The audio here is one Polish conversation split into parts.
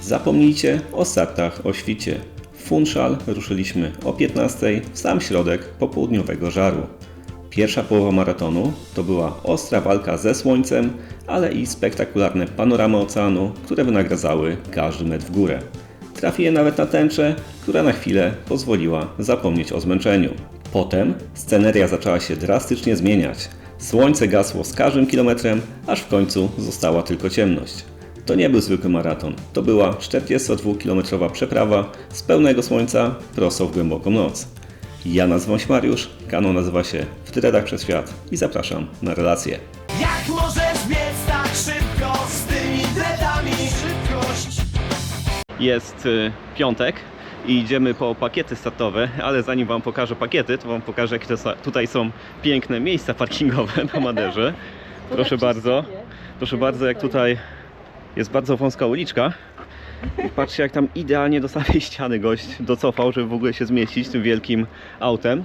Zapomnijcie o startach o świcie. W Funchal ruszyliśmy o 15 w sam środek popołudniowego żaru. Pierwsza połowa maratonu to była ostra walka ze słońcem, ale i spektakularne panoramy oceanu, które wynagradzały każdy metr w górę. Trafiłem nawet na tęczę, która na chwilę pozwoliła zapomnieć o zmęczeniu. Potem sceneria zaczęła się drastycznie zmieniać. Słońce gasło z każdym kilometrem, aż w końcu została tylko ciemność. To nie był zwykły maraton, to była 42-kilometrowa przeprawa z pełnego słońca prosto w głęboką noc. Ja nazywam się Mariusz, kanał nazywa się W Dreadach przez Świat i zapraszam na relacje. Jak możesz biec tak szybko z tymi dreadami? Szybkość! Jest piątek i idziemy po pakiety startowe, ale zanim Wam pokażę pakiety, to Wam pokażę, jakie tutaj są piękne miejsca parkingowe na Maderze. Proszę bardzo, jak tutaj jest bardzo wąska uliczka. I patrzcie, jak tam idealnie do samej ściany gość docofał, żeby w ogóle się zmieścić tym wielkim autem.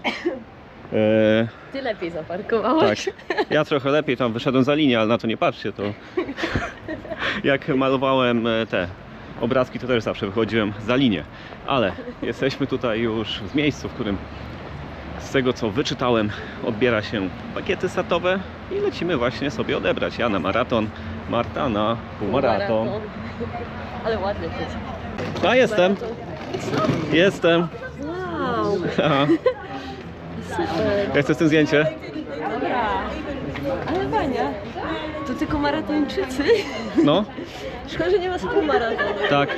Ty lepiej zaparkowałeś. Tak, ja trochę lepiej tam wyszedłem za linię, ale na to nie patrzcie, to jak malowałem te obrazki, to też zawsze wychodziłem za linię. Ale jesteśmy tutaj już w miejscu, w którym z tego co wyczytałem odbiera się pakiety startowe i lecimy właśnie sobie odebrać. Ja na maraton, Marta na półmaraton. Ale ładnie to jest. A jestem. Jestem. Wow, Aha. super. Jak chcesz tym zdjęcie? Dobra. Ale Wania, to tylko maratończycy. No, Szkoda, że nie ma półmaratonu. tak.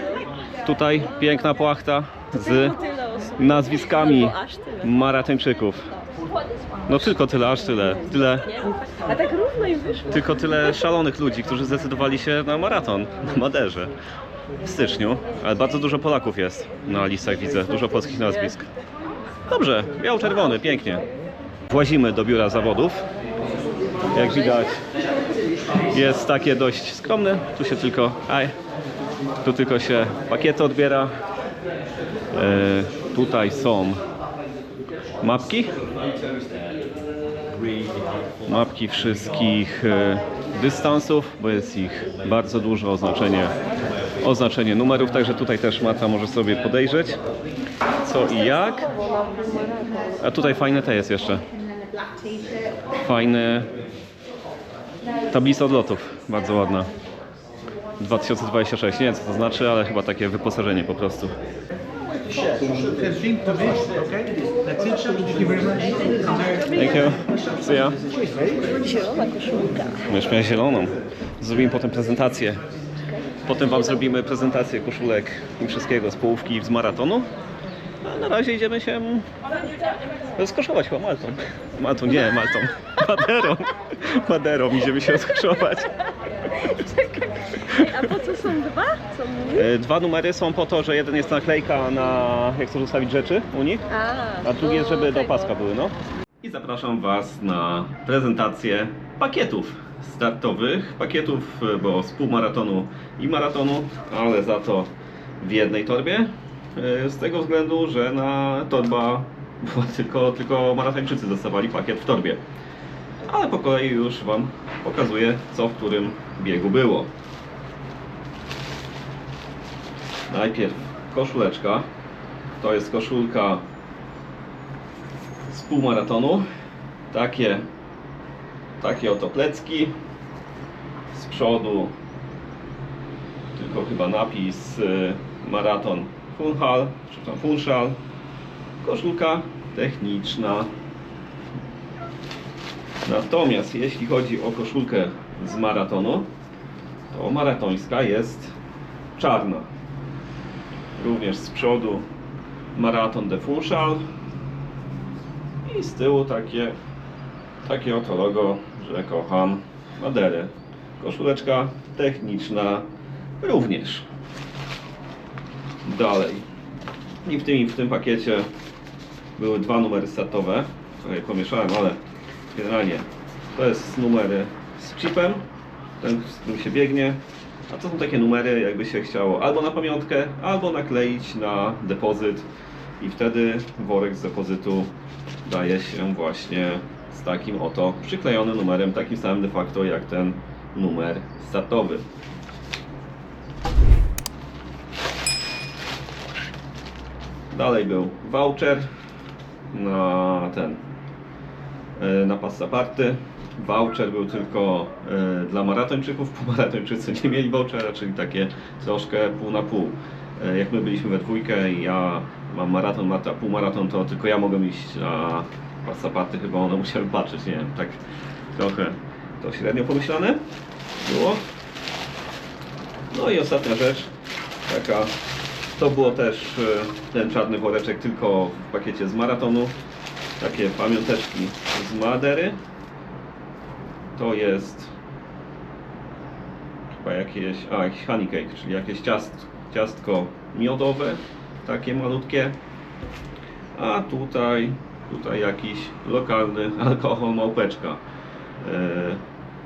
Tutaj piękna płachta z Tyle osób. nazwiskami Albo aż tyle. maratończyków. No tylko tyle, aż tyle. Tyle. Nie? A tak równo im wyszło. Tylko tyle szalonych ludzi, którzy zdecydowali się na maraton na Maderze w styczniu. Ale bardzo dużo Polaków jest na listach, widzę. Dużo polskich nazwisk. Dobrze, biało-czerwony, pięknie. Włazimy do biura zawodów. Jak widać, jest takie dość skromne. Tu tylko się pakiety odbiera. Tutaj są mapki wszystkich dystansów, bo jest ich bardzo dużo, oznaczenie numerów, także tutaj też Marta może sobie podejrzeć co i jak. A tutaj fajne te jest jeszcze. Fajny tablica odlotów, bardzo ładna. 2026, nie wiem co to znaczy, ale chyba takie wyposażenie po prostu. Thank you. See ya. Zielona koszulka. Będziesz miała zieloną. Zrobimy potem prezentację. Potem Wam zrobimy prezentację koszulek i wszystkiego z połówki z maratonu. A na razie idziemy się rozkoszować chyba Maltą. Maderą idziemy się rozkoszować. A po co są dwa? Co mówisz? Dwa numery są po to, że jeden jest naklejka na jak chcesz zostawić rzeczy u nich, a drugi jest, żeby do paska były, no. I zapraszam Was na prezentację pakietów startowych. Pakietów, bo z półmaratonu i maratonu, ale za to w jednej torbie. Z tego względu, że na torba była tylko maratończycy dostawali pakiet w torbie. Ale po kolei już Wam pokazuję, co w którym biegu było. Najpierw koszuleczka. To jest koszulka z półmaratonu. Takie oto plecki. Z przodu tylko chyba napis maraton Funchal. Koszulka techniczna. Natomiast jeśli chodzi o koszulkę z maratonu, to maratońska jest czarna. Również z przodu Maraton de Funchal i z tyłu takie oto logo, że kocham Maderę. Koszuleczka techniczna również. Dalej. I w tym pakiecie były dwa numery startowe. Trochę pomieszałem, ale generalnie to jest numery z chipem, ten, z którym się biegnie. A to są takie numery, jakby się chciało albo na pamiątkę, albo nakleić na depozyt i wtedy worek z depozytu daje się właśnie z takim oto przyklejonym numerem, takim samym de facto jak ten numer startowy. Dalej był voucher na na Passaparty. Voucher był tylko dla maratończyków, półmaratończycy nie mieli vouchera, czyli takie troszkę pół na pół. Jak my byliśmy we dwójkę i ja mam maraton, Marta półmaraton, to tylko ja mogłem iść na Passaparty, chyba one musiały patrzeć, nie wiem, tak trochę to średnio pomyślane było. No i ostatnia rzecz, taka, to było też ten czarny woreczek tylko w pakiecie z maratonu. Takie pamiąteczki z Madery. To jest chyba jakiś honey cake, czyli jakieś ciastko miodowe, takie malutkie. A tutaj jakiś lokalny alkohol małpeczka.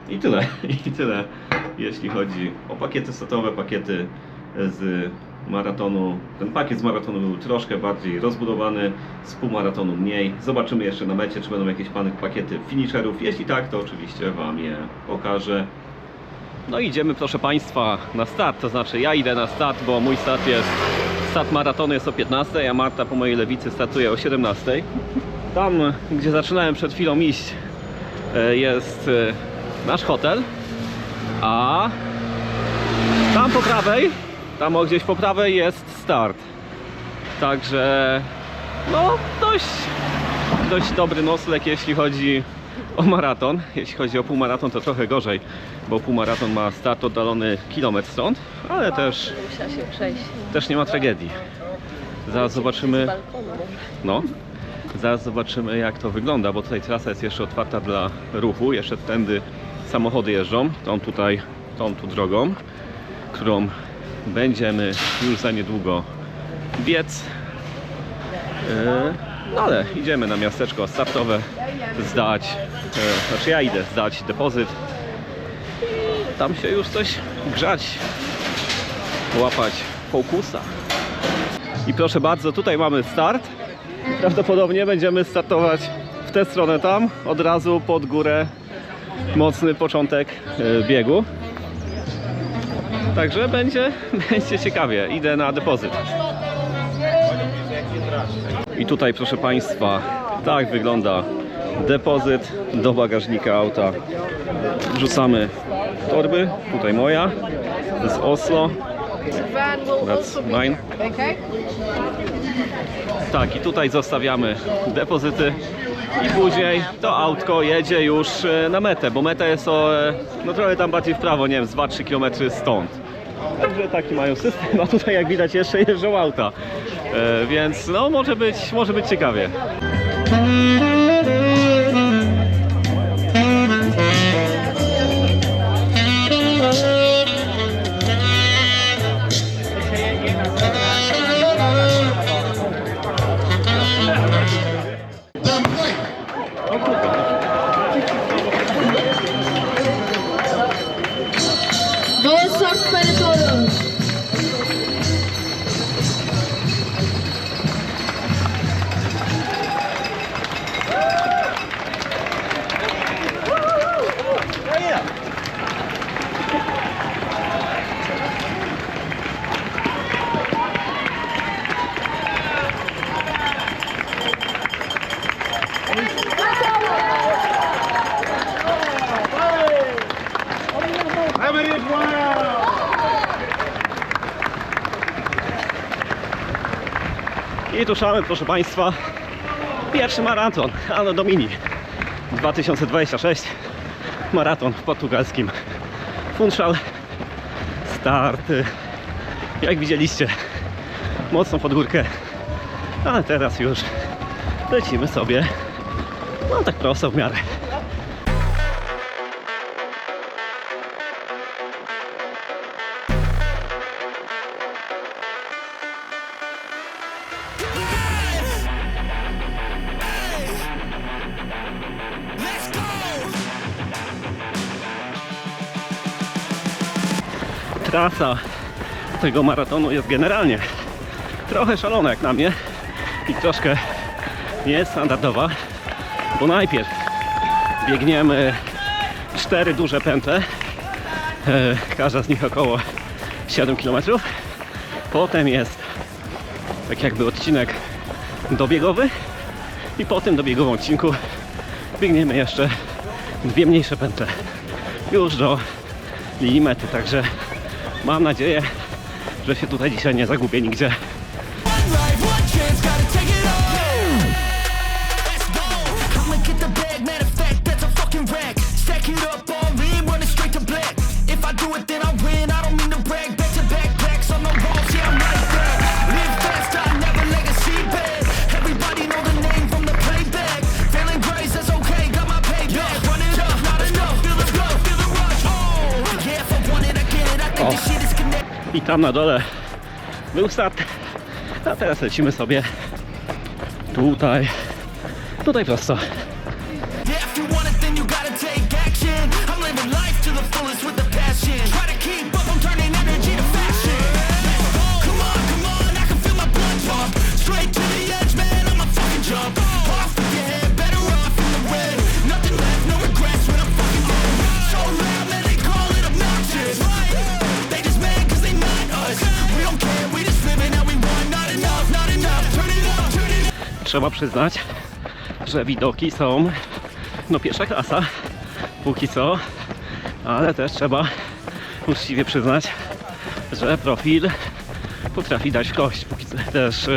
I tyle, jeśli chodzi o pakiety setowe, pakiety z maratonu. Ten pakiet z maratonu był troszkę bardziej rozbudowany, z półmaratonu mniej. Zobaczymy jeszcze na mecie, czy będą jakieś pakiety finisherów. Jeśli tak, to oczywiście Wam je pokażę. No idziemy, proszę Państwa, na start, to znaczy ja idę na start, bo mój start maratonu jest o 15, a Marta po mojej lewicy startuje o 17. Tam, gdzie zaczynałem przed chwilą iść, jest nasz hotel, a tam po prawej, tam gdzieś po prawej jest start. Także no dość dobry nocleg, jeśli chodzi o maraton. Jeśli chodzi o półmaraton, to trochę gorzej, bo półmaraton ma start oddalony kilometr stąd, ale też Musiała się przejść. też nie ma tragedii. Zaraz zobaczymy. Z balkonu. No, zaraz zobaczymy, jak to wygląda, bo tutaj trasa jest jeszcze otwarta dla ruchu, jeszcze tędy samochody jeżdżą, tą tu drogą, którą będziemy już za niedługo biec. No ale idziemy na miasteczko startowe zdać, znaczy ja idę zdać depozyt i tam się już coś grzać, łapać fokusa. I proszę bardzo, tutaj mamy start. Prawdopodobnie będziemy startować w tę stronę tam, od razu pod górę, mocny początek biegu. Także będzie ciekawie. Idę na depozyt. I tutaj, proszę Państwa, tak wygląda depozyt do bagażnika auta. Wrzucamy torby, tutaj moja, z Oslo. That's mine. Tak, i tutaj zostawiamy depozyty i później to autko jedzie już na metę, bo meta jest no trochę tam bardziej w prawo, nie wiem, z 2-3 km stąd. Także taki mają system, a tutaj jak widać jeszcze jeżdżą auta, więc no może być ciekawie. I ruszamy, proszę Państwa, pierwszy maraton Anno Domini 2026, maraton w portugalskim Funchal. Start, jak widzieliście, mocną pod górkę, ale teraz już lecimy sobie, no tak prosto w miarę. Trasa tego maratonu jest generalnie trochę szalona jak na mnie i troszkę niestandardowa, bo najpierw biegniemy 4 duże pętle, każda z nich około 7 km, potem jest tak jakby odcinek dobiegowy i po tym dobiegowym odcinku biegniemy jeszcze 2 mniejsze pętle już do linii mety, także mam nadzieję, że się tutaj dzisiaj nie zagubię nigdzie. One life, one chance, gotta take it all. Let's go. I'ma get the bag, matter of fact, that's a fucking wreck. Stack it up all in, running straight to black. If I do it, then I win. I don't mean to brag. Back to back packs on the walls, yeah, I'm right there. Live fast, I never legacy bad. Everybody know the name from the playback. Failing grace, that's okay, got my payback. Run it up, not enough, feel the flow, feel the rush. Oh, yeah, if I want it, I get it. I think this shit is connected. I tam na dole był start, a teraz lecimy sobie tutaj prosto. Yeah, if you want it, then you gotta take action. I'm living life to the fullest with the passion. Try to keep up, I'm turning energy to fashion. Come on, I can feel my blood pump. Straight to the edge, man, I'ma fucking jump. Off with your head, better off in the red. Nothing left, no regrets when I'm fucking dead. So loud, man, they call it obnoxious. They just mad cause they not us. We don't care, we just living how we want. Not enough, not enough. Turn it up, turn it up. Trzeba przyznać, że widoki są no pierwsza klasa póki co, ale też trzeba uczciwie przyznać, że profil potrafi dać w kość. Póki co też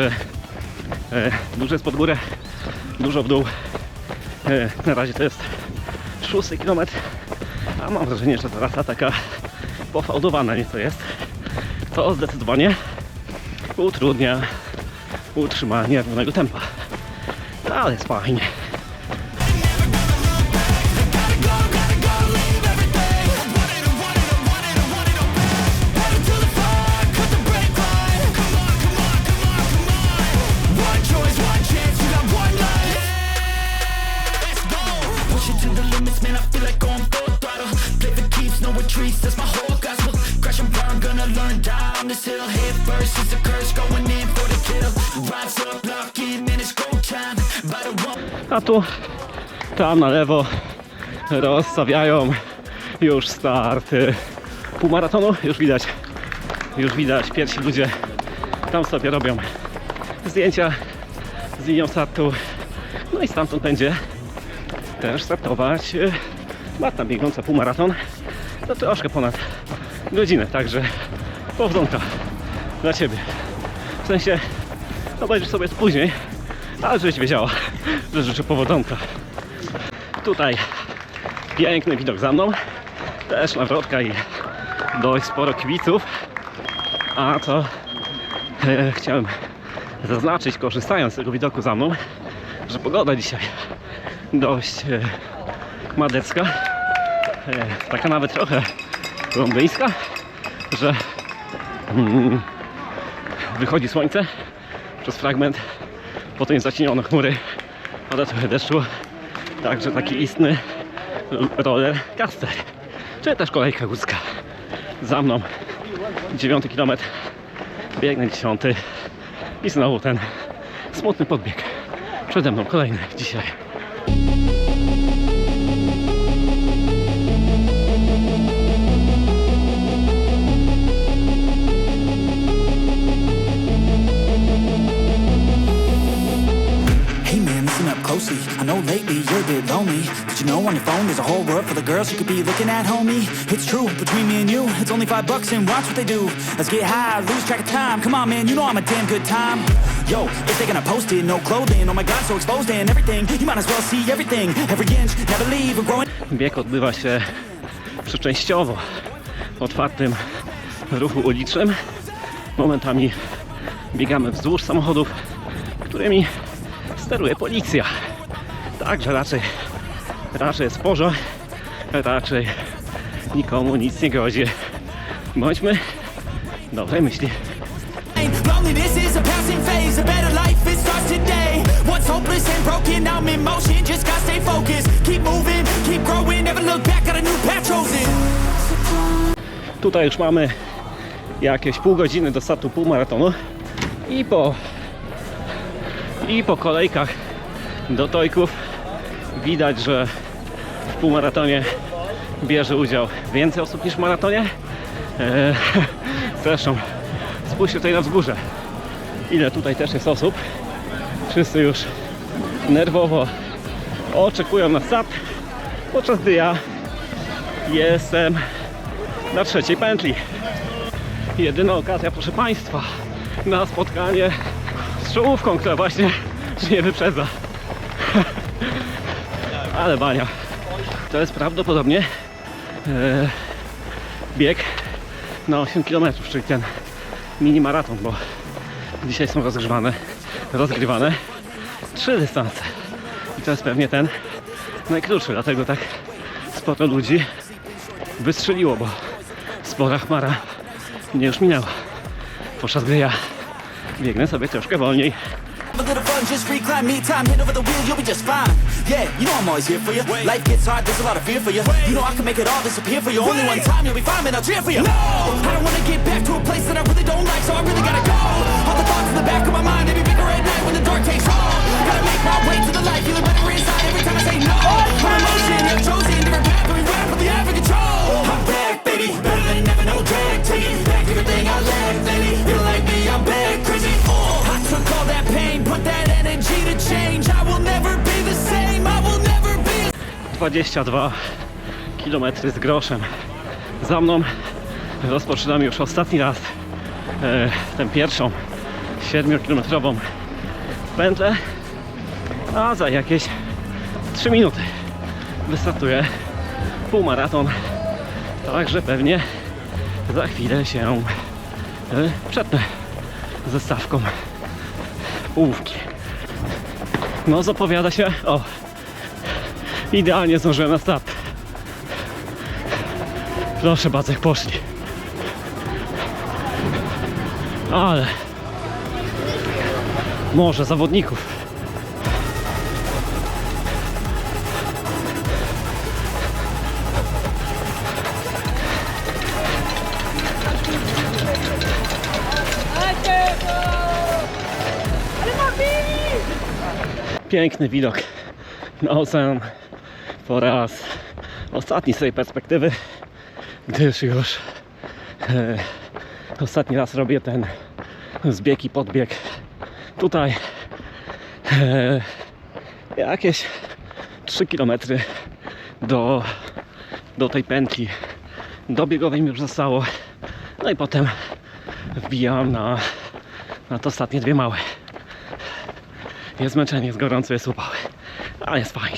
dużo jest pod górę, dużo w dół. Na razie to jest 6 kilometr, a mam wrażenie, że trasa taka pofałdowana nieco jest. To zdecydowanie utrudnia utrzymanie równego tempa. Ale jest fajnie. That's my whole gospel. Crash and burn, gonna learn down this hill. Head first, it's a curse going in for the kill. Rise up, lock in, man, it's go time. By the one. A tu, tam na lewo rozstawiają już starty półmaratonu. Już widać pierwsi ludzie tam sobie robią zdjęcia z linią startu. No i stamtąd będzie też startować Marta biegnąca półmaraton. To troszkę ponad godzinę, także powodzonka dla Ciebie. W sensie, obejrzysz sobie to później, ale żebyś wiedziała, że życzę powodzonka. Tutaj piękny widok za mną, też nawrotka i dość sporo kibiców. A to chciałem zaznaczyć, korzystając z tego widoku za mną, że pogoda dzisiaj dość madecka. Taka nawet trochę londyńska, że wychodzi słońce przez fragment, potem zacieniono chmury, pada trochę deszczu, także taki istny roller coaster, czy też kolejka górska. Za mną 9 kilometr, biegnę 10 i znowu ten smutny podbieg. Przede mną kolejny dzisiaj. Closely. I know lately you're a bit lonely. Did you know on your phone there's a whole world full of girls you could be looking at, homie? It's true, between me and you, it's only $5 and watch what they do. Let's get high, lose track of time. Come on, man, you know I'm a damn good time. Yo, if they're gonna post it, no clothing. Oh my god, so exposed and everything. You might as well see everything. Every inch, never leave, we're growing. Bieg odbywa się przy częściowo otwartym ruchu ulicznym. Momentami biegamy wzdłuż samochodów, którymi steruje policja. Także raczej jest porząd, raczej nikomu nic nie grozi. Bądźmy dobrej myśli. Loneliness is a passing phase, a better life it starts today. Once hopeless and broken, I'm in motion, just gotta stay focused. Keep moving, keep growing, never look back, got a new path chosen. Tutaj już mamy jakieś pół godziny do startu półmaratonu i po kolejkach do tojków widać, że w półmaratonie bierze udział więcej osób niż w maratonie. Zresztą spójrzcie tutaj na wzgórze. ile tutaj też jest osób. Wszyscy już nerwowo oczekują na start, podczas gdy ja jestem na trzeciej pętli. Jedyna okazja, proszę Państwa, na spotkanie z czołówką, która właśnie mnie wyprzedza. Ale bania. To jest prawdopodobnie bieg na 8 km, czyli ten mini maraton, bo dzisiaj są rozgrywane 3 dystanse. I to jest pewnie ten najkrótszy, dlatego tak sporo ludzi wystrzeliło, bo spora chmara mnie już minęła. Podczas gdy ja biegnę sobie troszkę wolniej. A little fun, just recline, me time, hit over the wheel, you'll be just fine. Yeah, you know I'm always here for you. Life gets hard, there's a lot of fear for you. You know I can make it all disappear for you. Only one time, you'll be fine, man, I'll cheer for you. No, I don't wanna get back to a place that I really don't like, so I really gotta go. All the thoughts in the back of my mind, they be bigger at night when the dark takes hold. Gotta make my way to the light, feeling better inside every time I say no. I'm emotion, I've chosen different path, but we ride for the air for control. I'm back, baby, better than never, no drag. Taking back everything I lacked lately. Feel like me, I'm back, crazy. I took all that pain, put that energy to change. I will never be the same, I will never be 22 km z groszem. Za mną rozpoczynam już ostatni raz tę pierwszą 7-kilometrową pętlę, a za jakieś 3 minuty wystartuję półmaraton, także pewnie za chwilę się przetnę ze stawką połówki. No, zapowiada się, o, idealnie zdążyłem na start. Proszę bardzo, jak poszli. Ale może zawodników. Piękny widok na ocean po raz ostatni z tej perspektywy, gdyż już ostatni raz robię ten zbieg i podbieg tutaj. Jakieś 3 km do tej pętli dobiegowej mi już zostało. No i potem wbijam na te ostatnie 2 małe. Jest zmęczenie, jest gorąco, jest upały, ale jest fajnie.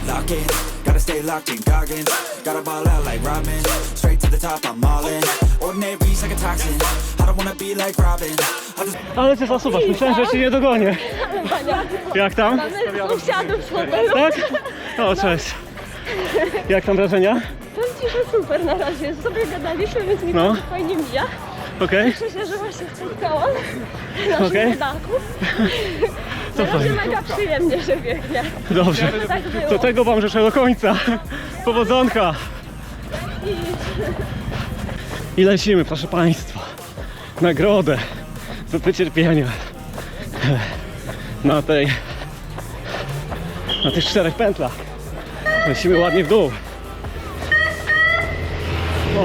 Lock in, gotta stay locked in, goggins. Gotta ball out like Robin. Straight to the top, I'm all in. Ordinary's like a toxin. I don't wanna be like Robin. I just Ale cię zasuwasz, myślałem, że cię nie dogonię. Jak tam? Mamy sąsiadów z hotelu. Tak? O, cześć. Jak tam wrażenia? Powiem ci, że super na razie. Sobie gadaliśmy, więc mi No. to fajnie mija. Okej? Cieszę się, że właśnie spotkałam naszych Okej. rodaków. To Na razie fajnie. mega przyjemnie się biegnie. Dobrze. Tak było. To tego wam życzę do końca. Powodzonka. I lecimy, proszę Państwa. Nagrodę za te cierpienia na tych 4 pętlach. Lecimy ładnie w dół. O.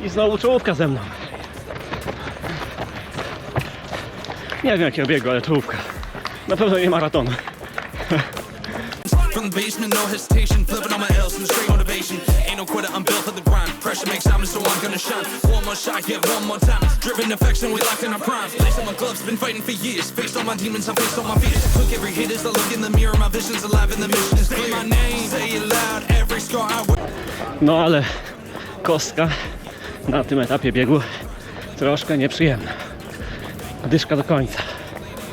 I znowu czołówka ze mną. Nie wiem jakiego biegu, ale czołówka. Na pewno nie maraton. From the basement, no hesitation, flipping on my L's and straight motivation. Ain't no quitter, I'm built for the grind. Pressure makes diamonds, so I'm gonna shine. One more shot, yeah, one more time. Driven affection, we locked in our prime. Lace on my gloves, been fighting for years. Faced all my demons, I'm faced all my fears. Took every hit as I look in the mirror, my vision's alive and the mission is clear. My name, say it loud, every scar I wear. No ale kostka na tym etapie biegu troszkę nieprzyjemna. Dyszka do końca.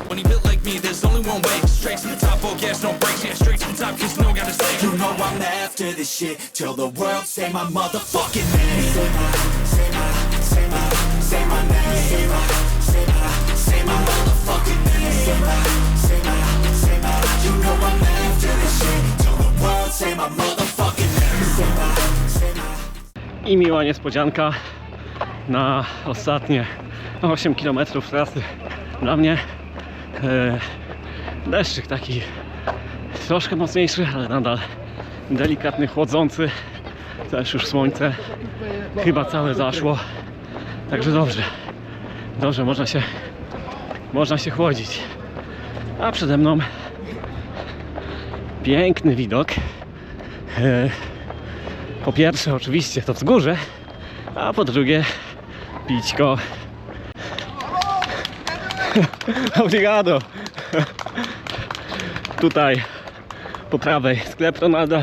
When he built like me, there's only one way. Straight to the top, oh gas, no brakes. Yeah, straight to the top, cause no gotta stay. you know I'm after this shit till the world say my motherfucking name. Say my, say my, say my, say my name. Say my, say my, say my motherfucking name. Say my, say my, say my. You know I'm after this shit till the world say my motherfucking name. Say my, say my. I miła niespodzianka na ostatnie 8 km trasy dla mnie. Deszczyk taki troszkę mocniejszy, ale nadal delikatny, chłodzący. Też już słońce chyba całe zaszło. Także dobrze. Dobrze, można się chłodzić. A przede mną piękny widok. Po pierwsze oczywiście to wzgórze, a po drugie pićko. Obrigado. Tutaj po prawej sklep Ronalda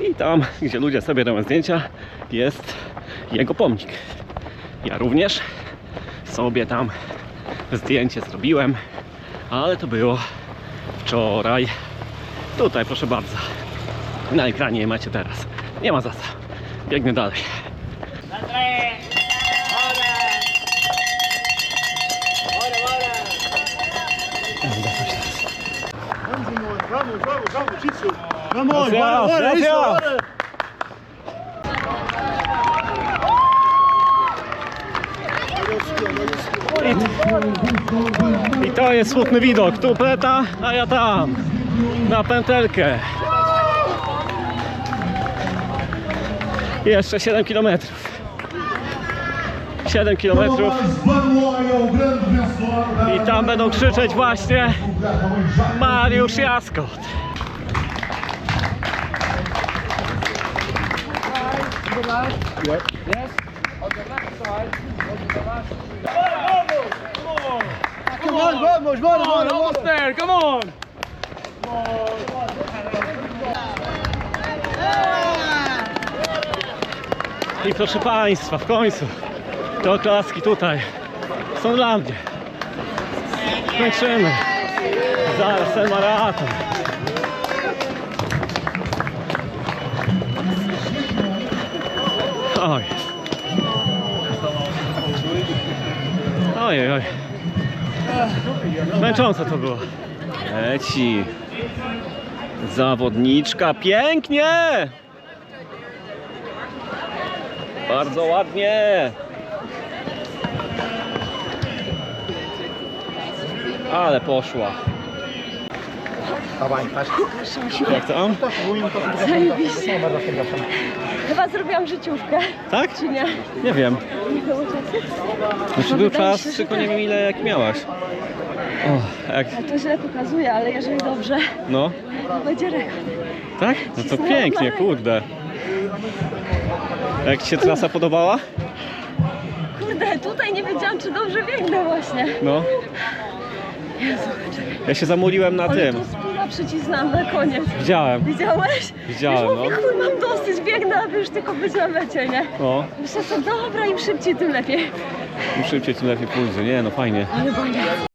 i tam, gdzie ludzie sobie robią zdjęcia, jest jego pomnik. Ja również sobie tam zdjęcie zrobiłem, ale to było wczoraj. Tutaj proszę bardzo, na ekranie je macie teraz. Nie ma za co. Biegnę dalej. Vamos, vamos, vamos, Chico. Vamos, Gracias, bora, gracias. isso, bora. I to jest smutny widok. Tu pleta, a ja tam. Na pętelkę. Jeszcze 7 km. 7 km. I tam będą krzyczeć właśnie Mariusz Jaskot. Come on, vamos, bora, bora, almost there, come on. I proszę Państwa, w końcu te oklaski tutaj są dla mnie. Kończymy. Zaraz ten maraton. Oj. Ojej, oj. Męczące to było. Leci. Zawodniczka, pięknie! Bardzo ładnie. Ale poszła. Jak tam? Zajebiście. Chyba zrobiłam życiówkę, Tak? czy nie? Nie wiem. Nie było czasu? Znaczy No, był wydaje czas, się, że tylko nie tak. wiem ile jak miałaś. O, jak... A to źle pokazuje, ale jeżeli dobrze, No, to będzie rekord. tak? No to pięknie, kurde. Jak Ci się trasa podobała? Kurde, tutaj nie wiedziałam, czy dobrze biegnę właśnie. No. Jezu, czekaj. Ja się zamuliłem na Ale tym. tu spina przycisnąłem na koniec. Widziałem. Widziałeś? Widziałem, Już no. mówię, chuj, mam dosyć, biegnę, aby już tylko być na mecie, nie? No, Myślę sobie, dobra, im szybciej, tym lepiej. im szybciej, tym lepiej pójdzie. Nie, no fajnie. Ale boli.